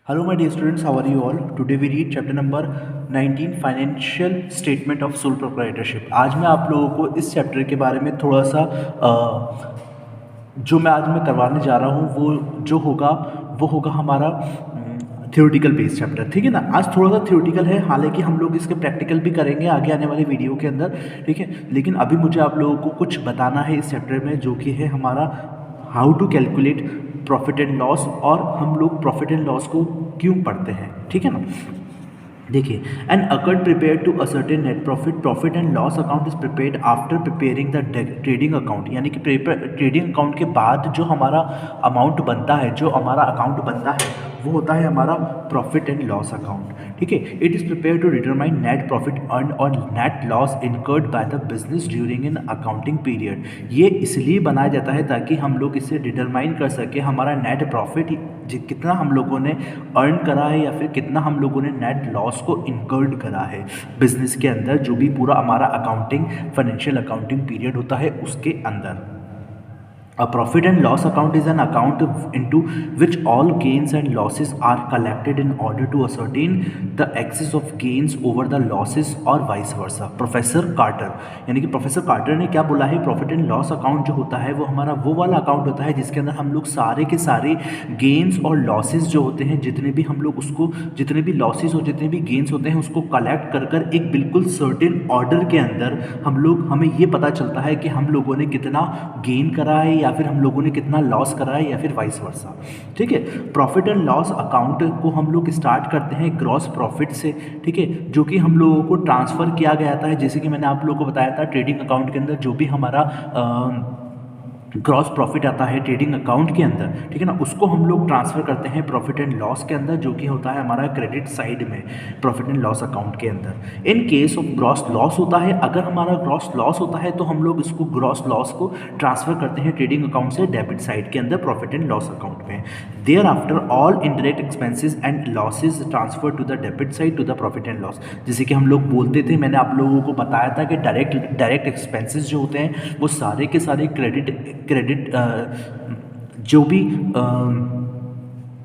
Hello my dear students, how are you all? Today we read chapter number 19 Financial Statement of Sole Proprietorship। आज मैं आप लोगों को इस चैप्टर के बारे में थोड़ा सा जो मैं आज करवाने जा रहा हूँ वो होगा हमारा थ्योरेटिकल बेस्ड चैप्टर। ठीक है ना, आज थोड़ा सा थ्योरेटिकल है, हालांकि हम लोग इसके प्रैक्टिकल भी करेंगे आगे आने वाले वीडियो के अंदर। ठीक है, लेकिन अभी मुझे आप लोगों को कुछ बताना है इस चैप्टर में, जो कि है हमारा how to calculate profit and loss, और हम लोग प्रॉफिट एंड लॉस को क्यों पढ़ते हैं। ठीक है ना, देखिए, an account prepare to ascertain net profit, profit and loss account is prepared after preparing the trading account, यानी कि ट्रेडिंग अकाउंट के बाद जो हमारा अमाउंट बनता है, जो हमारा अकाउंट बनता है, वो होता है हमारा प्रॉफिट एंड लॉस अकाउंट। ठीक है, it is prepare to determine net profit earn और net loss incurred by the business during an accounting period. ये इसलिए बनाया जाता है ताकि हम लोग इसे डिटरमाइन कर सके हमारा नेट प्रॉफिट कितना हम लोगों ने अर्न करा है, या फिर कितना हम लोगों ने नेट लॉस को इनकर्ड करा है बिजनेस के अंदर, जो भी पूरा हमारा अकाउंटिंग फाइनेंशियल अकाउंटिंग पीरियड होता है उसके अंदर। A profit and loss account is an account into which all gains and losses are collected in order to ascertain the excess of gains over the losses और vice versa। Professor quarter, यानी कि professor quarter ने क्या बोला है, profit and loss account जो होता है वो हमारा वो वाला अकाउंट होता है जिसके अंदर हम लोग सारे के सारे गेंस और लॉसेस जो होते हैं, जितने भी हम लोग उसको, जितने भी लॉसेस और जितने भी गेंस होते हैं उसको कलेक्ट कर कर एक बिल्कुल सर्टेन ऑर्डर के अंदर हमें ये पता चलता है कि हम लोगों ने कितना गेन करा है या फिर हम लोगों ने कितना लॉस करा है, या फिर वाइस वर्सा। ठीक है, प्रॉफिट एंड लॉस अकाउंट को हम लोग स्टार्ट करते हैं ग्रॉस प्रॉफिट से। ठीक है, जो कि हम लोगों को ट्रांसफ़र किया गया था, जैसे कि मैंने आप लोगों को बताया था ट्रेडिंग अकाउंट के अंदर जो भी हमारा ग्रॉस प्रॉफिट आता है ट्रेडिंग अकाउंट के अंदर, ठीक है ना, उसको हम लोग ट्रांसफ़र करते हैं प्रॉफिट एंड लॉस के अंदर, जो कि होता है हमारा क्रेडिट साइड में प्रॉफिट एंड लॉस अकाउंट के अंदर। In case of gross loss होता है, अगर हमारा ग्रॉस लॉस होता है तो हम लोग इसको ग्रॉस लॉस को ट्रांसफ़र करते हैं ट्रेडिंग अकाउंट से डेबिट साइड के अंदर प्रॉफिट एंड लॉस अकाउंट में। Thereafter all indirect expenses and losses transfer to the debit side to the profit and loss. जैसे कि हम लोग बोलते थे, मैंने आप लोगों को बताया था कि डायरेक्ट एक्सपेंसेस जो होते हैं वो सारे के सारे क्रेडिट जो भी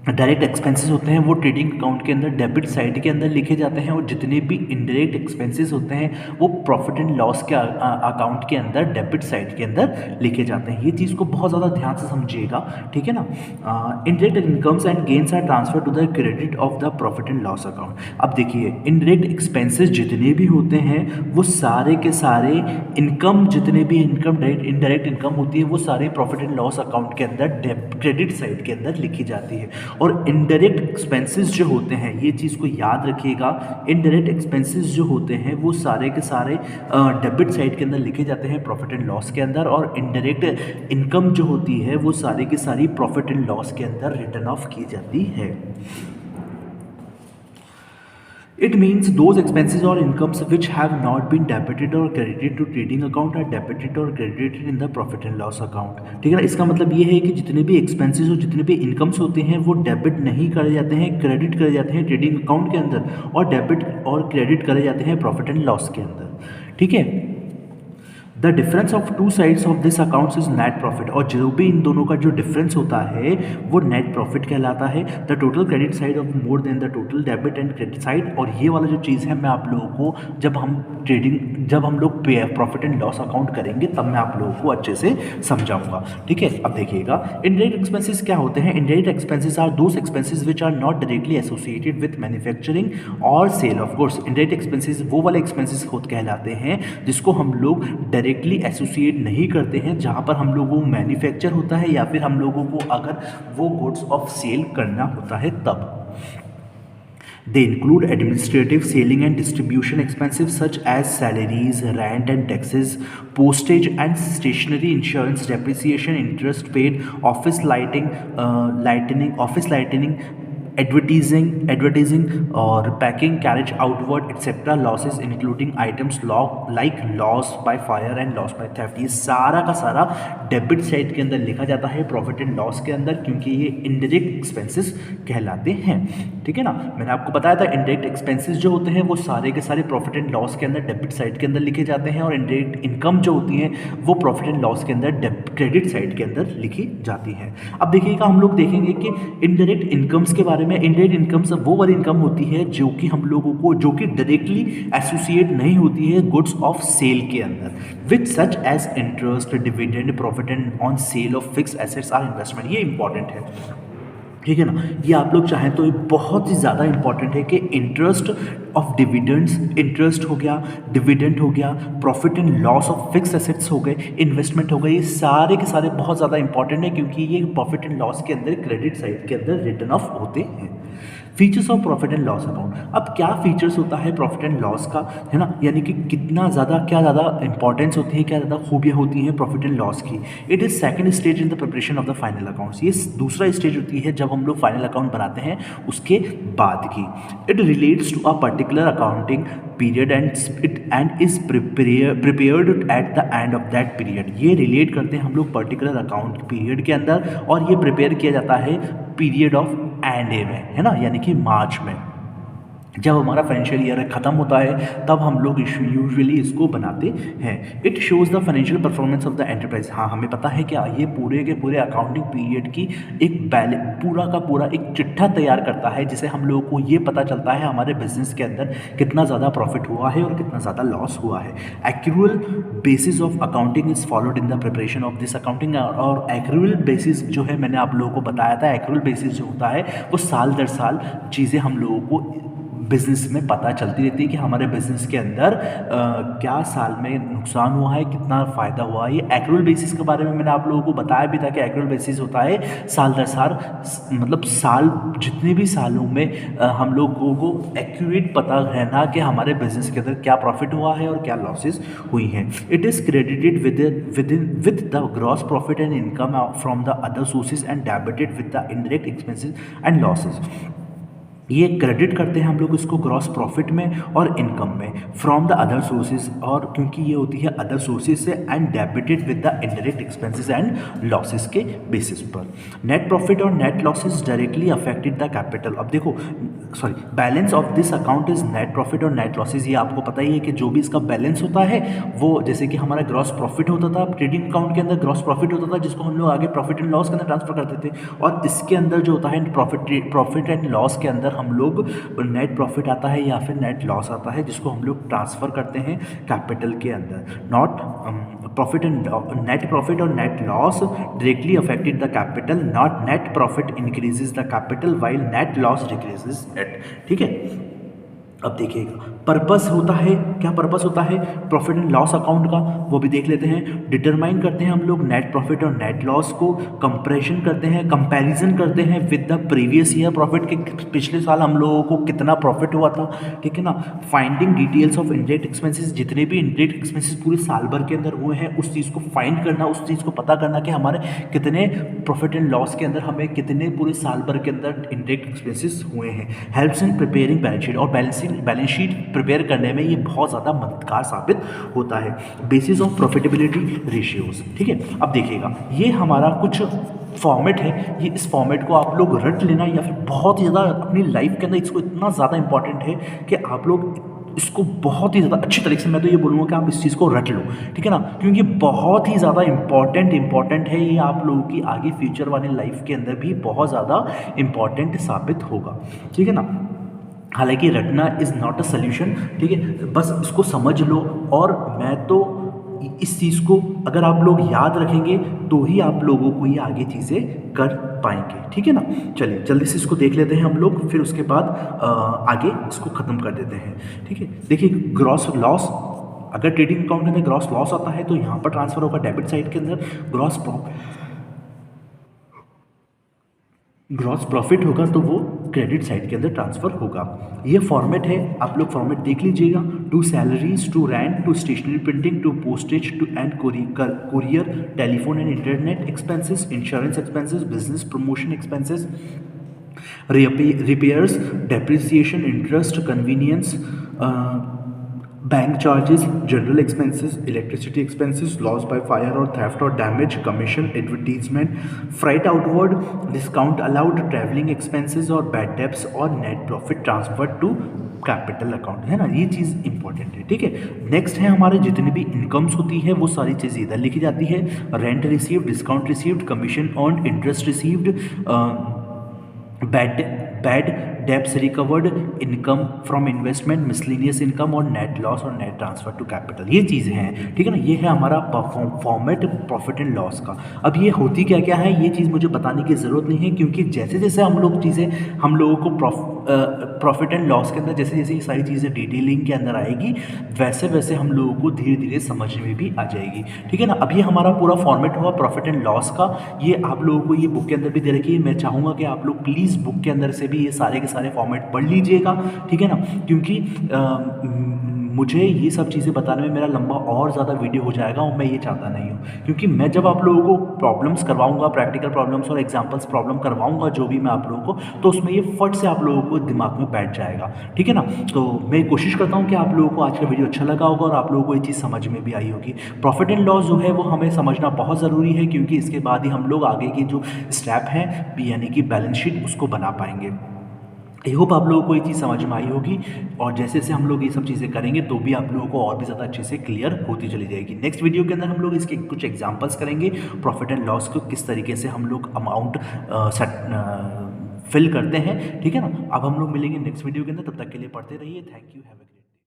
डायरेक्ट एक्सपेंसेस होते हैं वो ट्रेडिंग अकाउंट के अंदर डेबिट साइड के अंदर लिखे जाते हैं, और जितने भी इनडायरेक्ट एक्सपेंसेस होते हैं वो प्रॉफिट एंड लॉस के अकाउंट के अंदर डेबिट साइड के अंदर लिखे जाते हैं। ये चीज़ को बहुत ज़्यादा ध्यान से समझिएगा। ठीक है ना, indirect incomes and gains are transfer to the credit of the profit and loss account. अब देखिए, इनडायरेक्ट एक्सपेंसेस जितने भी होते हैं वो सारे के सारे इनकम, जितने भी इनकम इनडायरेक्ट इनकम होती है वो सारे प्रॉफिट एंड लॉस अकाउंट के अंदर क्रेडिट साइड के अंदर लिखी जाती है। और इनडायरेक्ट एक्सपेंसेस जो होते हैं, ये चीज़ को याद रखिएगा, इनडायरेक्ट एक्सपेंसेस जो होते हैं वो सारे के सारे डेबिट साइड के अंदर लिखे जाते हैं प्रॉफिट एंड लॉस के अंदर, और इनडायरेक्ट इनकम जो होती है वो सारी की सारी प्रॉफिट एंड लॉस के अंदर रिटर्न ऑफ की जाती है। It means those expenses or incomes which have not been debited or credited to trading account are debited or credited in the profit and loss account। ठीक है ना, इसका मतलब ये है कि जितने भी एक्सपेंसेस और जितने भी इनकम्स होते हैं वो डेबिट नहीं करे जाते हैं, क्रेडिट करे जाते हैं ट्रेडिंग अकाउंट के अंदर, और डेबिट और क्रेडिट करे जाते हैं प्रॉफिट एंड लॉस के अंदर। ठीक है, the difference of two sides of this accounts is net profit, और जो भी इन दोनों का जो डिफरेंस होता है वो नेट प्रॉफिट कहलाता है। The total credit side of more than the total debit and credit side. और ये वाला जो चीज़ है मैं आप लोगों को जब हम लोग प्रॉफिट एंड लॉस अकाउंट करेंगे तब मैं आप लोगों को अच्छे से समझाऊंगा। ठीक है, अब देखिएगा, इनडायरेक्ट एक्सपेंसेस क्या होते हैं। Indirect expenses are those expenses which are not directly associated with manufacturing और sale. Of course indirect expenses वो वाले एक्सपेंसेस खुद कहलाते हैं जिसको हम लोग डायरेक्टली एसोसिएट नहीं करते हैं, जहाँ पर हम लोगों को मैन्युफैक्चर होता है या फिर हम लोगों को अगर वो गुड्स ऑफ सेल करना होता है तब। They include administrative, selling and distribution expenses such as salaries, rent and taxes, postage and stationery, insurance, depreciation, interest paid, office lighting, advertising और packing, carriage outward etc. losses including items like loss by fire and loss by theft। ये सारा का सारा debit side के अंदर लिखा जाता है प्रॉफिट एंड लॉस के अंदर, क्योंकि ये इनडायरेक्ट एक्सपेंसेस कहलाते हैं। ठीक है ना, मैंने आपको बताया था इनडायरेक्ट एक्सपेंसेस जो होते हैं वो सारे के सारे प्रॉफिट एंड लॉस के अंदर डेबिट साइड के अंदर लिखे जाते हैं, और इनडायरेक्ट इनकम जो होती है वो प्रॉफिट एंड लॉस के अंदर क्रेडिट साइड के अंदर लिखी जाती हैं। अब देखिएगा हम लोग देखेंगे कि इनडायरेक्ट इनकम्स के बारे में। इनडायरेक्ट इनकम्स वो वाली इनकम होती है जो कि हम लोगों को जो कि डायरेक्टली एसोसिएट नहीं होती है गुड्स ऑफ सेल के अंदर, which such as interest, dividend, profit and on sale of fix assets are investment. ये इंपॉर्टेंट है, ठीक है ना। ये आप लोग चाहें तो ये बहुत ही ज़्यादा इंपॉर्टेंट है कि इंटरेस्ट ऑफ डिविडेंड्स, इंटरेस्ट हो गया, डिविडेंड हो गया, profit and loss of fix assets हो गए, इन्वेस्टमेंट हो गए, ये सारे के सारे बहुत ज़्यादा इंपॉर्टेंट है क्योंकि ये प्रॉफिट एंड लॉस के अंदर क्रेडिट साइड के अंदर रिटर्न ऑफ होते हैं। Features of profit and loss account. अब क्या फीचर्स होता है प्रॉफिट एंड लॉस का, है ना, यानी कि कितना ज़्यादा क्या ज़्यादा इंपॉर्टेंस होती है, क्या ज़्यादा खूबियाँ होती हैं प्रॉफिट एंड लॉस की। It is second stage in the preparation of the final accounts. ये दूसरा स्टेज होती है जब हम लोग फाइनल अकाउंट बनाते हैं उसके बाद की। It relates to a particular accounting period and is prepared at the end of that period. ये रिलेट करते हैं हम लोग पर्टिकुलर अकाउंट पीरियड के अंदर और ये प्रिपेयर किया जाता है पीरियड ऑफ एंड ए में, है ना, यानी कि मार्च में। जब हमारा फाइनेंशियल ईयर ख़त्म होता है तब हम लोग यूजुअली इसको बनाते हैं। It shows the financial performance of the enterprise. हाँ, हमें पता है क्या, ये पूरे के पूरे अकाउंटिंग पीरियड की एक पूरा का पूरा एक चिट्ठा तैयार करता है जिसे हम लोगों को ये पता चलता है हमारे बिजनेस के अंदर कितना ज़्यादा प्रॉफिट हुआ है और कितना ज़्यादा लॉस हुआ है। Accrual basis of accounting is followed in the preparation of this accounting. और एक्रूअल बेसिस जो है मैंने आप लोगों को बताया था, एक्रूअल बेसिस जो होता है वो साल दर साल चीज़ें हम लोगों को बिज़नेस में पता चलती रहती है कि हमारे बिज़नेस के अंदर क्या साल में नुकसान हुआ है, कितना फ़ायदा हुआ है। ये एक्रूअल बेसिस के बारे में मैंने आप लोगों को बताया भी था कि एक्रूअल बेसिस होता है साल दर साल, मतलब साल जितने भी सालों में हम लोगों को एक्यूरेट पता रहना कि हमारे बिज़नेस के अंदर क्या प्रॉफिट हुआ है और क्या लॉसेस हुई हैं। It is credited with the gross profit and income from the other sources and debited with the indirect expenses and losses. ये क्रेडिट करते हैं हम लोग इसको ग्रॉस प्रॉफिट में और इनकम में फ्रॉम द अदर सोर्सेज, और क्योंकि ये होती है अदर सोर्सेज से, and debited with the indirect expenses and losses के बेसिस पर। नेट प्रॉफिट और net losses directly affected the capital. अब देखो balance of this account is net profit और नेट लॉसेज। ये आपको पता ही है कि जो भी इसका बैलेंस होता है वो जैसे कि हमारा ग्रॉस प्रॉफिट होता था ट्रेडिंग अकाउंट के अंदर, ग्रॉस प्रॉफिट होता था जिसको हम लोग आगे प्रॉफिट एंड लॉस के अंदर ट्रांसफर करते थे, और इसके अंदर जो होता है प्रॉफिट एंड लॉस के अंदर हम लोग नेट प्रॉफिट आता है या फिर नेट लॉस आता है जिसको हम लोग ट्रांसफ़र करते हैं कैपिटल के अंदर। Not profit and net profit और net loss directly affected the capital, not net profit increases the capital while net loss decreases it. ठीक है, अब देखिएगा पर्पस होता है, क्या पर्पस होता है प्रॉफिट एंड लॉस अकाउंट का, वो भी देख लेते हैं। डिटरमाइन करते हैं हम लोग नेट प्रॉफिट और नेट लॉस को, कंपैरिजन करते हैं, कंपैरिजन करते हैं with the previous year profit के, पिछले साल हम लोगों को कितना प्रॉफिट हुआ था, ठीक है ना। Finding details of indirect expenses, जितने भी इनडायरेक्ट एक्सपेंसेस पूरे साल भर के अंदर हुए हैं उस चीज़ को फाइंड करना, उस चीज़ को पता करना कि हमारे कितने प्रॉफिट एंड लॉस के अंदर हमें कितने पूरे साल भर के अंदर इनडायरेक्ट एक्सपेंसेस हुए हैं। Helps in preparing balance sheet, और बैलेंस शीट प्रिपेयर करने में ये बहुत ज़्यादा मददगार साबित होता है। बेसिस ऑफ प्रॉफिटेबिलिटी रेशियोज, ठीक है। अब देखिएगा ये हमारा कुछ फॉर्मेट है, ये इस फॉर्मेट को आप लोग रट लेना या फिर बहुत ही ज़्यादा अपनी लाइफ के अंदर इसको इतना ज़्यादा इंपॉर्टेंट है कि आप लोग इसको बहुत ही ज़्यादा अच्छी तरीके से, मैं तो ये बोलूँगा कि आप इस चीज़ को रट लो, ठीक है ना, क्योंकि बहुत ही ज़्यादा इंपॉर्टेंट है। ये आप लोगों की आगे फ्यूचर वाली लाइफ के अंदर भी बहुत ज़्यादा इंपॉर्टेंट साबित होगा, ठीक है ना। हालांकि रटना इज़ नॉट अ सोल्यूशन, ठीक है, बस इसको समझ लो। और मैं तो इस चीज़ को अगर आप लोग याद रखेंगे तो ही आप लोगों को ये आगे चीज़ें कर पाएंगे, ठीक है ना। चलिए जल्दी से इसको देख लेते हैं हम लोग, फिर उसके बाद आगे इसको ख़त्म कर देते हैं, ठीक है। देखिए ग्रॉस लॉस, अगर ट्रेडिंग अकाउंट के अंदर ग्रॉस लॉस आता है तो यहाँ पर ट्रांसफ़र होगा डेबिट साइड के अंदर, ग्रॉस प्रॉफिट होगा तो वो क्रेडिट साइड के अंदर ट्रांसफ़र होगा। ये फॉर्मेट है, आप लोग फॉर्मेट देख लीजिएगा। To salaries, to rent, to stationery printing, to postage, to and courier, telephone and internet expenses, insurance expenses, business promotion expenses, repairs, depreciation, interest, conveyance, bank charges, general expenses, electricity expenses, loss by fire और theft और damage, commission, advertisement, freight outward, discount allowed, travelling expenses और bad debts और net profit transfer to capital account, है ना। ये चीज़ important है, ठीक है। नेक्स्ट है हमारे जितनी भी इनकम्स होती है वो सारी चीज़ें इधर लिखी जाती है। Rent received, discount received, commission earned, interest received, bad debts recovered, income from investment, miscellaneous income और नेट लॉस और नेट ट्रांसफर टू कैपिटल, ये चीज़ें हैं, ठीक है ना। ये है हमारा फॉर्मेट प्रॉफिट एंड लॉस का। अब ये होती क्या क्या है ये चीज़ मुझे बताने की ज़रूरत नहीं है, क्योंकि जैसे जैसे हम लोग चीज़ें हम लोगों को प्रॉफिट एंड लॉस के अंदर जैसे जैसे ये सारी चीज़ें डिटेलिंग के अंदर आएगी वैसे वैसे हम लोगों को धीरे धीरे समझ में भी आ जाएगी, ठीक है ना। अब ये हमारा पूरा फॉर्मेट हुआ प्रॉफिट एंड लॉस का। ये आप लोगों को ये बुक के अंदर भी दे रखी है। मैं चाहूँगा कि आप लोग प्लीज़ बुक के अंदर से भी ये सारे के सारे फॉर्मेट पढ़ लीजिएगा, ठीक है ना। क्योंकि मुझे ये सब चीज़ें बताने में मेरा लंबा और ज़्यादा वीडियो हो जाएगा और मैं ये चाहता नहीं हूँ, क्योंकि मैं जब आप लोगों को प्रॉब्लम्स करवाऊंगा, प्रैक्टिकल प्रॉब्लम्स और एग्जांपल्स प्रॉब्लम करवाऊंगा जो भी मैं आप लोगों को, तो उसमें ये फट से आप लोगों को दिमाग में बैठ जाएगा, ठीक है ना। तो मैं कोशिश करता हूँ कि आप लोगों को आज का वीडियो अच्छा लगा होगा और आप लोगों को ये चीज़ समझ में भी आई होगी। प्रॉफिट एंड लॉस जो है वो हमें समझना बहुत ज़रूरी है, क्योंकि इसके बाद ही हम लोग आगे की जो स्टेप हैं यानी कि बैलेंस शीट उसको बना पाएंगे। आई होप आप लोगों को ये चीज़ समझ में आई होगी, और जैसे जैसे हम लोग ये सब चीज़ें करेंगे तो भी आप लोगों को और भी ज़्यादा अच्छे से क्लियर होती चली जाएगी। नेक्स्ट वीडियो के अंदर हम लोग इसके कुछ एग्जांपल्स करेंगे, प्रॉफिट एंड लॉस को किस तरीके से हम लोग अमाउंट फिल करते हैं, ठीक है ना। अब हम लोग मिलेंगे नेक्स्ट वीडियो के अंदर, तब तक के लिए पढ़ते रहिए। Thank you, have a